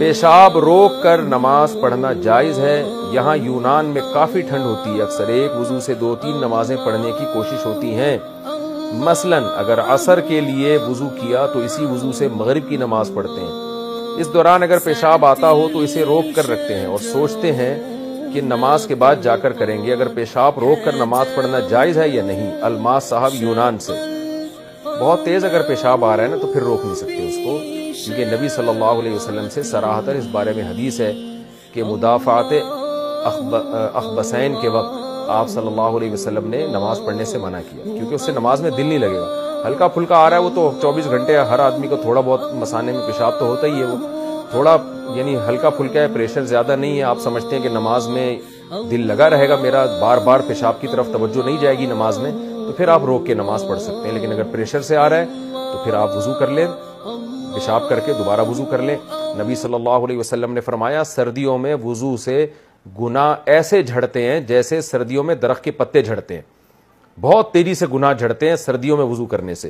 پیشاب روک کر نماز پڑھنا جائز ہے. یہاں یونان میں کافی ٹھنڈ ہوتی ہے, اکثر ایک وضو سے 2-3 نمازیں پڑھنے کی کوشش ہوتی ہیں. مثلا اگر عصر کے لیے وضو کیا تو اسی وضو سے مغرب کی نماز پڑھتے ہیں. اس دوران اگر پیشاب آتا ہو تو اسے روک کر رکھتے ہیں اور سوچتے ہیں کہ نماز کے بعد جا کر کریں گے. اگر پیشاب روک کر نماز پڑھنا جائز ہے یا نہیں؟ الماس صاحب یونان سے. بہت تیز اگر پیشاب آ رہا ہے نا تو پھر روک نہیں سکتے اس کو, کیونکہ نبی صلی اللہ علیہ وسلم سے صراحتاً اس بارے میں حدیث ہے کہ مدافعات اخبثین کے وقت آپ صلی اللہ علیہ وسلم نے نماز پڑھنے سے منع کیا, کیونکہ اس سے نماز میں دل نہیں لگے گا. ہلکا پھلکا آ رہا ہے وہ تو 24 گھنٹے ہر آدمی کو تھوڑا بہت مثانے میں پیشاب تو ہوتا ہی ہے, وہ تھوڑا یعنی ہلکا پھلکا ہے, پریشر زیادہ نہیں ہے. آپ سمجھتے ہیں کہ نماز میں دل لگا رہے گا میرا, بار بار پیشاب کی طرف توجہ نہیں جائے گی نماز میں, تو پھر آپ روک کے نماز پڑھ سکتے ہیں. لیکن اگر پریشر سے آ رہا ہے تو پھر آپ وضو کر لیں, پیشاب کر کے دوبارہ وضو کر لیں. نبی صلی اللہ علیہ وسلم نے فرمایا سردیوں میں وضو سے گناہ ایسے جھڑتے ہیں جیسے سردیوں میں درخت کے پتے جھڑتے ہیں. بہت تیزی سے گناہ جھڑتے ہیں سردیوں میں وضو کرنے سے.